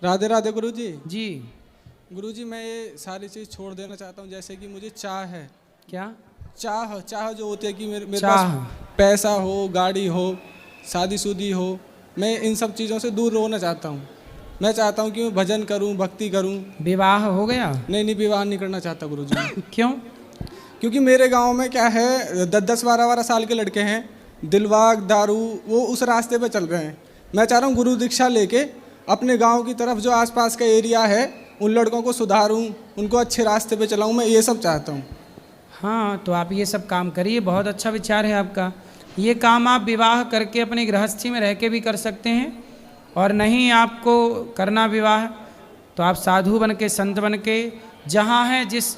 राधे राधे गुरुजी। जी। गुरुजी मैं ये सारी चीज़ छोड़ देना चाहता हूँ, जैसे कि मुझे चाह है। क्या? चाह चाह जो होती है कि मेरे पास चाह। पैसा हो, गाड़ी हो, शादीशुदी हो, मैं इन सब चीज़ों से दूर रहना चाहता हूँ। मैं चाहता हूँ कि मैं भजन करूँ, भक्ति करूँ। विवाह हो गया? नहीं नहीं, विवाह नहीं करना चाहता गुरुजी मैं। क्यों? क्योंकि मेरे गांव में क्या है, 10-10 12-12 साल के लड़के हैं, दिलवाग दारू वो उस रास्ते पे चल रहे हैं। मैं चाह रहा हूँ गुरु दीक्षा लेके अपने गांव की तरफ जो आसपास का एरिया है उन लड़कों को सुधारूं, उनको अच्छे रास्ते पे चलाऊं, मैं ये सब चाहता हूँ। हाँ, तो आप ये सब काम करिए, बहुत अच्छा विचार है आपका। ये काम आप विवाह करके अपनी गृहस्थी में रह के भी कर सकते हैं, और नहीं आपको करना विवाह तो आप साधु बन के, संत बन के, जहाँ हैं जिस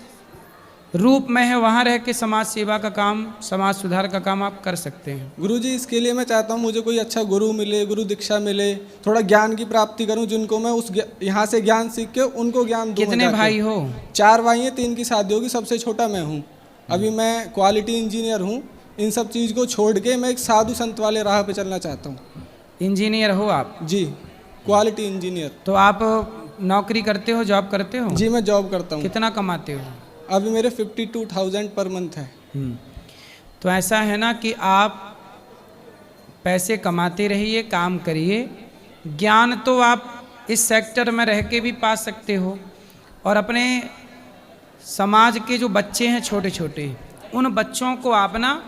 रूप में है वहाँ रह के समाज सेवा का काम, समाज सुधार का काम आप कर सकते हैं। गुरुजी इसके लिए मैं चाहता हूँ मुझे कोई अच्छा गुरु मिले, गुरु दीक्षा मिले, थोड़ा ज्ञान की प्राप्ति करूँ, जिनको मैं उस यहाँ से ज्ञान सीख के उनको ज्ञान दूँ। कितने भाई हो? 4 भाई हैं, 3 की शादी होगी, सबसे छोटा मैं हूँ। अभी मैं क्वालिटी इंजीनियर हूँ। इन सब चीज़ को छोड़ के मैं एक साधु संत वाले राह पे चलना चाहता हूँ। इंजीनियर हो आप? जी, क्वालिटी इंजीनियर। तो आप नौकरी करते हो, जॉब करते हो? जी मैं जॉब करता हूँ। कितना कमाते हो? अभी मेरे 52,000 पर मंथ है। तो ऐसा है ना कि आप पैसे कमाते रहिए, काम करिए। ज्ञान तो आप इस सेक्टर में रह के भी पा सकते हो, और अपने समाज के जो बच्चे हैं छोटे छोटे, उन बच्चों को आप ना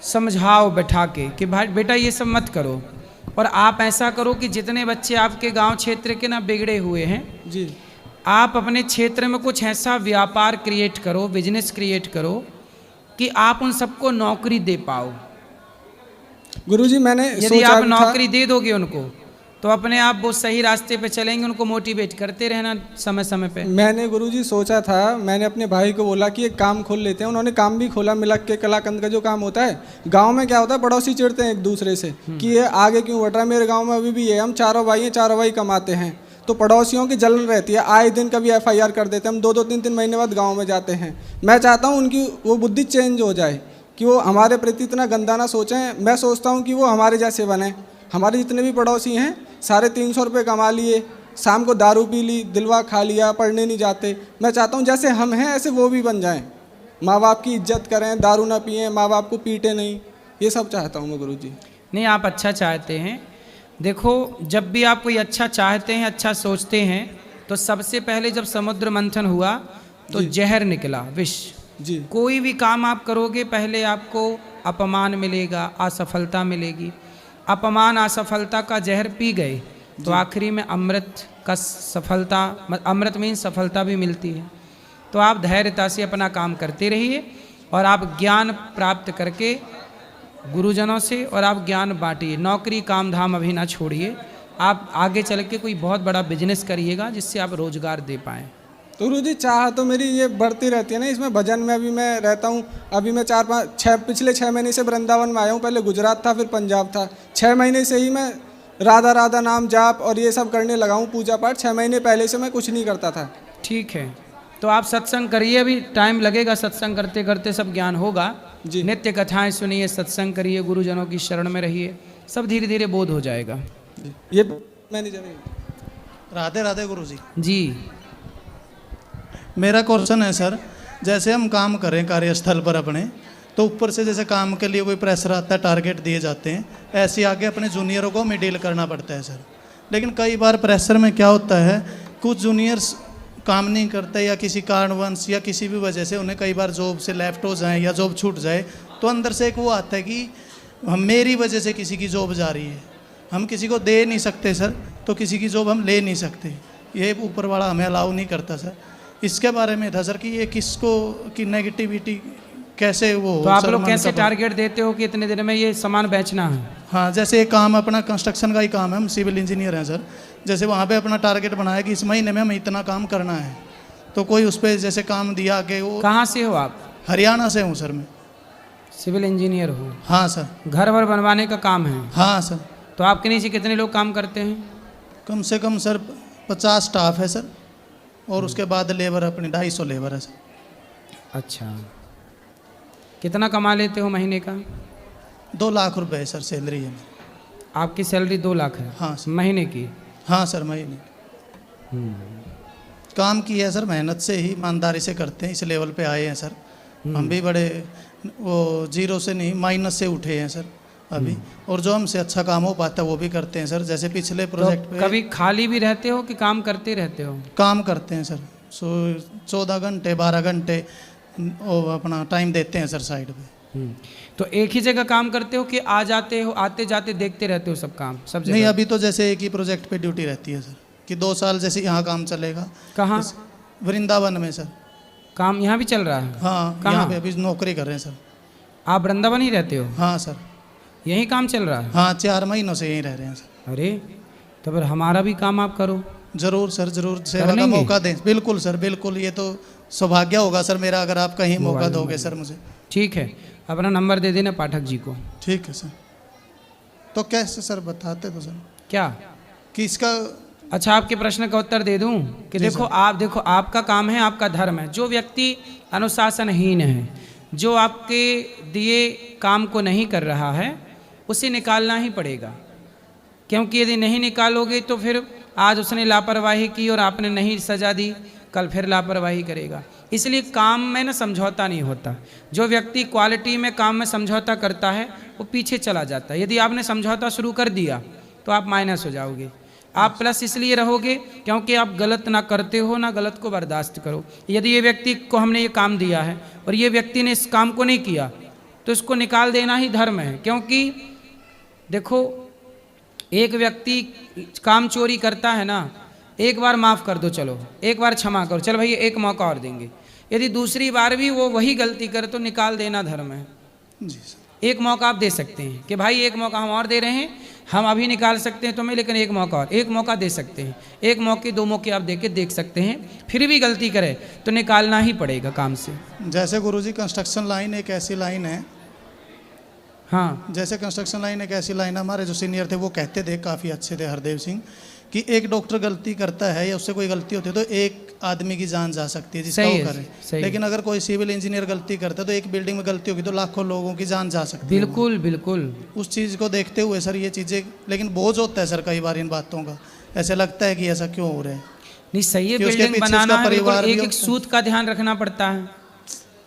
समझाओ बैठा के कि भाई बेटा ये सब मत करो। और आप ऐसा करो कि जितने बच्चे आपके गांव क्षेत्र के ना बिगड़े हुए हैं जी, आप अपने क्षेत्र में कुछ ऐसा व्यापार क्रिएट करो, बिजनेस क्रिएट करो कि आप उन सबको नौकरी दे पाओ। गुरुजी मैंने यदि आप नौकरी दे दोगे उनको तो अपने आप वो सही रास्ते पे चलेंगे। उनको मोटिवेट करते रहना समय समय पे। मैंने गुरुजी सोचा था, मैंने अपने भाई को बोला कि एक काम खोल लेते हैं। उन्होंने काम भी खोला, मिलक के कलाकंद का जो काम होता है। गांव में क्या होता है, पड़ोसी चिढ़ते हैं एक दूसरे से कि ये आगे क्यों बढ़ रहा है। मेरे गांव में अभी भी ये हम चारों भाई हैं, चारों भाई कमाते हैं, तो पड़ोसियों की जलन रहती है। आए दिन कभी FIR कर देते हैं हम, 2-2 3-3 महीने बाद गाँव में जाते हैं। मैं चाहता हूँ उनकी वो बुद्धि चेंज हो जाए कि वो हमारे प्रति इतना गंदा ना सोचें। मैं सोचता हूँ कि वो हमारे जैसे बने। हमारे जितने भी पड़ोसी हैं सारे 300 रुपये कमा लिए, शाम को दारू पी ली, दिलवा खा लिया, पढ़ने नहीं जाते। मैं चाहता हूँ जैसे हम हैं ऐसे वो भी बन जाएं, माँ बाप की इज्जत करें, दारू ना पिएं, माँ बाप को पीटे नहीं। ये सब चाहता हूँ मैं गुरुजी। नहीं, आप अच्छा चाहते हैं। देखो, जब भी आप कोई अच्छा चाहते हैं, अच्छा सोचते हैं, तो सबसे पहले जब समुद्र मंथन हुआ तो जहर निकला, विष। जी, कोई भी काम आप करोगे पहले आपको अपमान मिलेगा, असफलता मिलेगी। अपमान असफलता का जहर पी गए तो आखिरी में अमृत का सफलता, अमृत मीन सफलता भी मिलती है। तो आप धैर्यता से अपना काम करते रहिए, और आप ज्ञान प्राप्त करके गुरुजनों से, और आप ज्ञान बांटिए। नौकरी काम धाम अभी ना छोड़िए। आप आगे चल के कोई बहुत बड़ा बिजनेस करिएगा जिससे आप रोजगार दे पाएँ। तो गुरुजी चाह तो मेरी ये बढ़ती रहती है ना। इसमें भजन में अभी मैं रहता हूँ। अभी मैं पिछले 6 महीने से वृंदावन में आया हूँ। पहले गुजरात था, फिर पंजाब था। 6 महीने से ही मैं राधा राधा नाम जाप और ये सब करने लगा हूँ, पूजा पाठ। 6 महीने पहले से मैं कुछ नहीं करता था। ठीक है, तो आप सत्संग करिए। अभी टाइम लगेगा, सत्संग करते करते सब ज्ञान होगा। जी, नित्य कथाएं सुनिए, सत्संग करिए, गुरुजनों की शरण में रहिए, सब धीरे धीरे बोध हो जाएगा। ये मैनेजर। राधे राधे गुरुजी। जी। मेरा क्वेश्चन है सर, जैसे हम काम करें कार्यस्थल पर अपने, तो ऊपर से जैसे काम के लिए कोई प्रेशर आता है, टारगेट दिए जाते हैं, ऐसे आगे अपने जूनियरों को हमें डील करना पड़ता है सर। लेकिन कई बार प्रेशर में क्या होता है, कुछ जूनियर्स काम नहीं करते, या किसी कारणवश या किसी भी वजह से उन्हें कई बार जॉब से लेफ्ट हो जाए या जॉब छूट जाए, तो अंदर से एक वो आता है कि हम मेरी वजह से किसी की जॉब जा रही है, हम किसी को दे नहीं सकते सर, तो किसी की जॉब हम ले नहीं सकते। ये ऊपर वाला हमें अलाउ नहीं करता सर। इसके बारे में था सर कि ये किसको की नेगेटिविटी कैसे वो। तो आप लोग कैसे टारगेट देते हो कि इतने दिन में ये सामान बेचना है? हाँ, जैसे एक काम अपना कंस्ट्रक्शन का ही काम है, हम सिविल इंजीनियर हैं सर। जैसे वहाँ पे अपना टारगेट बनाया कि इस महीने में हमें इतना काम करना है, तो कोई उस पर जैसे काम दिया कि वो। कहाँ से हो आप? हरियाणा से हूँ सर मैं। सिविल इंजीनियर हो? हाँ सर। घर वर बनवाने का काम है? हाँ सर। तो आपके नीचे कितने लोग काम करते हैं? कम से कम सर 50 स्टाफ है सर, और उसके बाद लेबर अपनी 250 लेबर है सर। अच्छा, कितना कमा लेते हो महीने का? 2 लाख रुपए सर सैलरी है। आपकी सैलरी 2 लाख है? हाँ सर। महीने की? हाँ सर, महीने। काम की है सर, मेहनत से ही ईमानदारी से करते हैं, इस लेवल पे आए हैं सर। हम भी बड़े वो जीरो से नहीं माइनस से उठे हैं सर अभी, और जो हमसे अच्छा काम हो पाता है वो भी करते हैं सर। जैसे पिछले प्रोजेक्ट तो पे कभी खाली भी रहते हो कि काम करते रहते हो? काम करते हैं सर, 14 घंटे 12 घंटे वो अपना टाइम देते हैं सर साइड पे। तो एक ही जगह काम करते हो कि आ जाते हो, आते जाते देखते रहते हो सब काम सब जगह? नहीं, अभी तो जैसे एक ही प्रोजेक्ट पे ड्यूटी रहती है सर, कि 2 साल जैसे यहाँ काम चलेगा। कहाँ? वृंदावन में सर। काम यहाँ भी चल रहा है? हाँ, कहाँ? यहाँ पे अभी नौकरी कर रहे हैं सर। आप वृंदावन ही रहते हो? हाँ सर। यही काम चल रहा है? हाँ, 4 महीनों से यहीं रह रहे हैं सर। अरे तो फिर हमारा भी काम आप करो। जरूर सर, जरूर सेवा का लेंगे? मौका दें। बिल्कुल सर, बिल्कुल, ये तो सौभाग्य होगा सर मेरा अगर आप कहीं मौका दोगे सर मुझे। ठीक है, अपना नंबर दे देना पाठक जी को। ठीक है सर। तो कैसे सर बताते तो सर क्या कि इसका अच्छा आपके प्रश्न का उत्तर दे दूं कि देखो आपका काम है, आपका धर्म है। जो व्यक्ति अनुशासनहीन है, जो आपके दिए काम को नहीं कर रहा है, उसे निकालना ही पड़ेगा। क्योंकि यदि नहीं निकालोगे तो फिर आज उसने लापरवाही की और आपने नहीं सजा दी, कल फिर लापरवाही करेगा। इसलिए काम में ना समझौता नहीं होता। जो व्यक्ति क्वालिटी में काम में समझौता करता है वो पीछे चला जाता है। यदि आपने समझौता शुरू कर दिया तो आप माइनस हो जाओगे। आप प्लस इसलिए रहोगे क्योंकि आप गलत ना करते हो, ना गलत को बर्दाश्त करो। यदि ये व्यक्ति को हमने ये काम दिया है और ये व्यक्ति ने इस काम को नहीं किया तो इसको निकाल देना ही धर्म है। क्योंकि देखो, एक व्यक्ति काम चोरी करता है ना, एक बार माफ़ कर दो, चलो एक बार क्षमा करो, चलो भाई एक मौका और देंगे। यदि दूसरी बार भी वो वही गलती करे तो निकाल देना धर्म है। जी सर। एक मौका आप दे सकते हैं कि भाई एक मौका हम और दे रहे हैं, हम अभी निकाल सकते हैं तुम्हें, लेकिन एक मौका और, एक मौका दे सकते हैं। एक मौके 2 मौके आप देके देख सकते हैं। फिर भी गलती करे तो निकालना ही पड़ेगा काम से। जैसे गुरुजी कंस्ट्रक्शन लाइन एक ऐसी लाइन है, हाँ, जैसे कंस्ट्रक्शन लाइन एक ऐसी लाइन है, हमारे जो सीनियर थे वो कहते थे, काफ़ी अच्छे थे, हरदेव सिंह, कि एक डॉक्टर गलती करता है या उससे कोई गलती होती है तो एक आदमी की जान जा सकती है जिसका सही वो है, करे। सही लेकिन अगर कोई सिविल इंजीनियर गलती करता है तो एक बिल्डिंग में गलती होगी तो लाखों लोगों की जान जा सकती है। बिल्कुल बिल्कुल। उस चीज़ को देखते हुए सर ये चीज़ें, लेकिन बोझ होता है सर कई बार इन बातों का, ऐसे लगता है कि ऐसा क्यों हो रहा है। नहीं, सही है, कि उसके बिल्डिंग पीछे बनाना उसका है, बिल्कुल परिवार भी एक एक होता है। सूत का ध्यान रखना पड़ता है।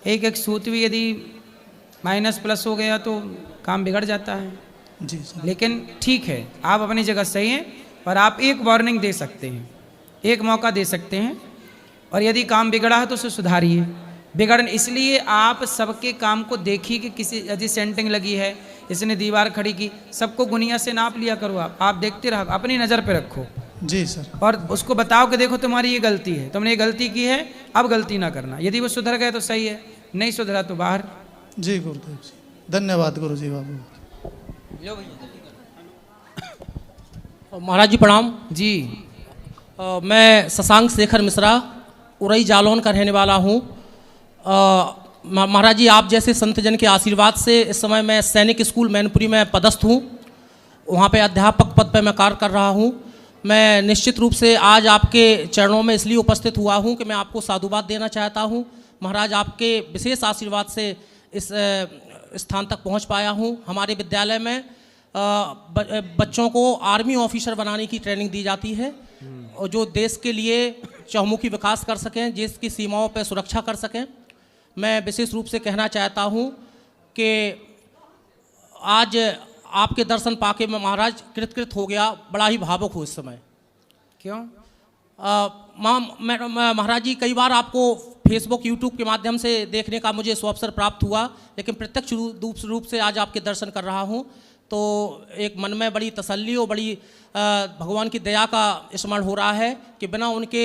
एक एक सूत भी यदि माइनस प्लस हो गया तो काम बिगड़ जाता है। जी सर। लेकिन ठीक है, आप अपनी जगह सही हैं, पर आप एक वार्निंग दे सकते हैं, एक मौका दे सकते हैं, और यदि काम बिगड़ा है तो उसे सुधारिए। बिगड़ इसलिए आप सबके काम को देखिए कि किसी यदि सेंटिंग लगी है, इसने दीवार खड़ी की, सबको गुनिया से नाप लिया करो। आप देखते रहो, अपनी नज़र पे रखो जी सर। और उसको बताओ कि देखो तुम्हारी ये गलती है, तुमने ये गलती की है, अब गलती ना करना। यदि वो सुधर गए तो सही है, नहीं सुधरा तो बाहर। जी गुरुदेव जी, धन्यवाद गुरुजी बाबू। महाराज जी प्रणाम जी। मैं शशांक शेखर मिश्रा उरई जालौन का रहने वाला हूँ। महाराज जी, आप जैसे संतजन के आशीर्वाद से इस समय मैं सैनिक स्कूल मैनपुरी में पदस्थ हूँ, वहाँ पे अध्यापक पद पर मैं कार्य कर रहा हूँ। मैं निश्चित रूप से आज आपके चरणों में इसलिए उपस्थित हुआ हूँ कि मैं आपको साधुवाद देना चाहता हूँ। महाराज, आपके विशेष आशीर्वाद से इस स्थान तक पहुँच पाया हूँ। हमारे विद्यालय में बच्चों को आर्मी ऑफिसर बनाने की ट्रेनिंग दी जाती है, और जो देश के लिए चहुमुखी विकास कर सकें, देश की सीमाओं पर सुरक्षा कर सकें। मैं विशेष रूप से कहना चाहता हूं कि आज आपके दर्शन पाके मैं महाराज कृतकृत हो गया, बड़ा ही भावुक हूँ इस समय। क्यों? महाराज जी, कई बार आपको फेसबुक यूट्यूब के माध्यम से देखने का मुझे अवसर प्राप्त हुआ, लेकिन प्रत्यक्ष रूप से आज आपके दर्शन कर रहा हूँ तो एक मन में बड़ी तसल्ली और बड़ी भगवान की दया का स्मरण हो रहा है कि बिना उनके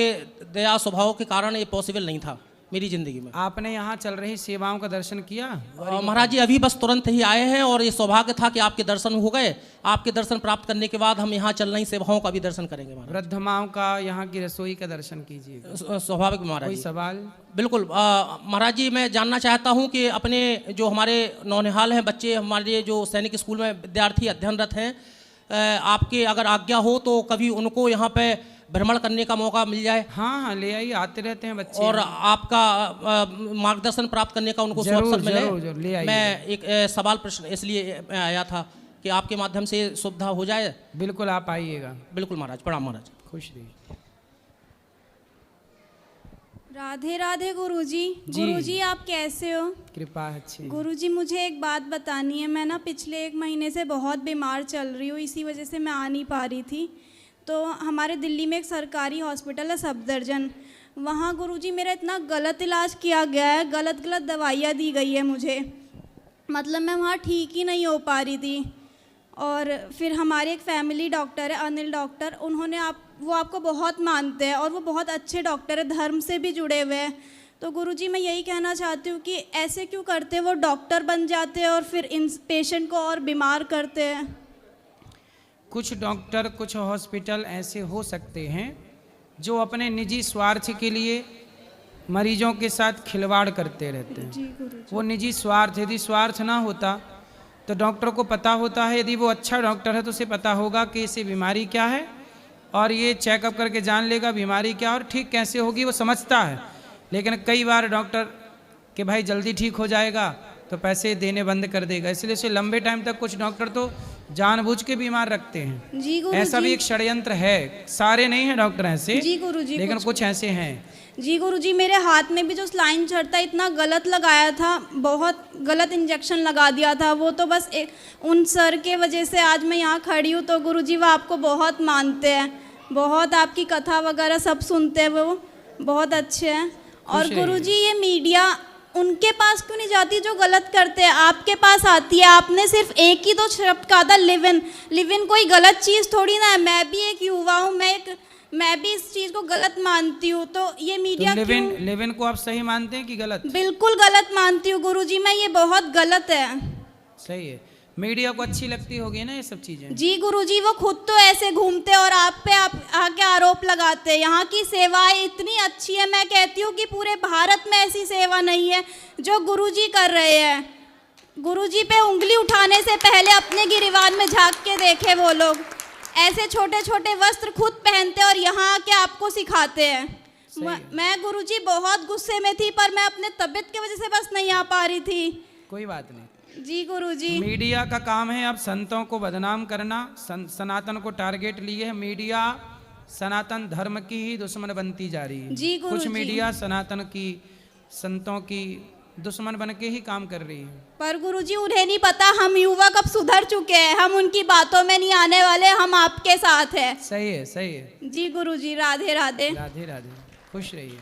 दया स्वभाव के कारण ये पॉसिबल नहीं था मेरी ज़िंदगी में। आपने यहाँ चल रही सेवाओं का दर्शन किया? महाराज जी, अभी बस तुरंत ही आए हैं और ये सौभाग्य था कि आपके दर्शन हो गए। आपके दर्शन प्राप्त करने के बाद हम यहाँ चल रही सेवाओं का भी दर्शन करेंगे। वृद्ध माओं का, यहाँ की रसोई का दर्शन कीजिए। स्वाभाविक महाराज कोई जी। सवाल? बिल्कुल महाराज जी, मैं जानना चाहता हूँ कि अपने जो हमारे नौनिहाल हैं बच्चे, हमारे जो सैनिक स्कूल में विद्यार्थी अध्ययनरत हैं, आपके अगर आज्ञा हो तो कभी उनको यहाँ पे भ्रमण करने का मौका मिल जाए। हाँ हाँ, ले आइए, आते रहते हैं बच्चे। और आपका मार्गदर्शन प्राप्त करने का उनको अवसर मिले। जरूर ले आइए। मैं एक सवाल प्रश्न इसलिए आया था कि आपके माध्यम से सुविधा हो जाए। बिल्कुल, आप आइएगा। बिल्कुल महाराज, प्रणाम महाराज। खुश रहिए। राधे राधे गुरुजी। जी। गुरुजी आप कैसे हो? कृपा है अच्छी। गुरुजी मुझे एक बात बतानी है। मैं ना पिछले 1 महीने से बहुत बीमार चल रही हूँ, इसी वजह से मैं आ नहीं पा रही थी। तो हमारे दिल्ली में एक सरकारी हॉस्पिटल है सफदरजंग, वहाँ गुरुजी मेरा इतना गलत इलाज किया गया है, गलत गलत दवाइयाँ दी गई है मुझे, मतलब मैं वहाँ ठीक ही नहीं हो पा रही थी। और फिर हमारे एक फैमिली डॉक्टर है अनिल डॉक्टर, उन्होंने वो आपको बहुत मानते हैं और वो बहुत अच्छे डॉक्टर है, धर्म से भी जुड़े हुए हैं। तो गुरुजी मैं यही कहना चाहती हूँ कि ऐसे क्यों करते हैं, वो डॉक्टर बन जाते हैं और फिर इन पेशेंट को और बीमार करते हैं। कुछ डॉक्टर कुछ हॉस्पिटल ऐसे हो सकते हैं जो अपने निजी स्वार्थ के लिए मरीजों के साथ खिलवाड़ करते रहते हैं। जी गुरुजी। वो निजी स्वार्थ, यदि स्वार्थ ना होता तो डॉक्टर को पता होता है, यदि वो अच्छा डॉक्टर है तो उसे पता होगा कि इसे बीमारी क्या है और ये चेकअप करके जान लेगा बीमारी क्या और ठीक कैसे होगी, वो समझता है। लेकिन कई बार डॉक्टर कि भाई जल्दी ठीक हो जाएगा तो पैसे देने बंद कर देगा, इसलिए उसे लंबे टाइम तक कुछ डॉक्टर तो जानबूझ के बीमार रखते हैं। जी गुरुजी। ऐसा भी एक षड्यंत्र है, सारे नहीं हैं डॉक्टर ऐसे, जी गुरुजी, लेकिन कुछ ऐसे हैं। जी गुरुजी, मेरे हाथ में भी जो स्लाइन चढ़ता इतना गलत लगाया था, बहुत गलत इंजेक्शन लगा दिया था। वो तो बस उन सर के वजह से आज मैं यहाँ खड़ी हूँ। तो गुरुजी वो आपको बहुत मानते हैं, बहुत आपकी कथा वगैरह सब सुनते हैं, वो बहुत अच्छे हैं। और गुरुजी ये मीडिया उनके पास क्यों नहीं जाती जो गलत करते हैं, आपके पास आती है। आपने सिर्फ एक ही तो शब्द कहा था, लिव इन कोई गलत चीज़ थोड़ी ना है। मैं भी एक युवा हूँ, मैं भी इस चीज़ को गलत मानती हूँ। तो ये मीडिया तो क्यों? लिव इन को आप सही मानते हैं कि गलत? बिल्कुल गलत मानती हूँ गुरुजी मैं, ये बहुत गलत है। सही है, मीडिया को अच्छी लगती होगी ना ये सब चीजें। जी गुरुजी, वो खुद तो ऐसे घूमते और आप पे आके आरोप लगाते हैं। यहाँ की सेवाएं इतनी अच्छी है, मैं कहती हूँ कि पूरे भारत में ऐसी सेवा नहीं है जो गुरुजी कर रहे हैं। गुरुजी पे उंगली उठाने से पहले अपने गिरिवान में झांक के देखे वो लोग। ऐसे छोटे छोटे वस्त्र खुद पहनते और यहाँ आके आपको सिखाते हैं। मैं गुरुजी बहुत गुस्से में थी, पर मैं अपने तबीयत की वजह से बस नहीं आ पा रही थी। कोई बात नहीं जी गुरुजी। मीडिया का काम है अब संतों को बदनाम करना, सनातन को टारगेट लिए है। मीडिया सनातन धर्म की ही दुश्मन बनती जा रही है। जी गुरुजी। कुछ मीडिया सनातन की, संतों की दुश्मन बन के ही काम कर रही है। पर गुरुजी उन्हें नहीं पता हम युवा कब सुधर चुके हैं, हम उनकी बातों में नहीं आने वाले, हम आपके साथ हैं। सही है, सही है। जी गुरुजी, राधे राधे। राधे राधे, खुश रहिए।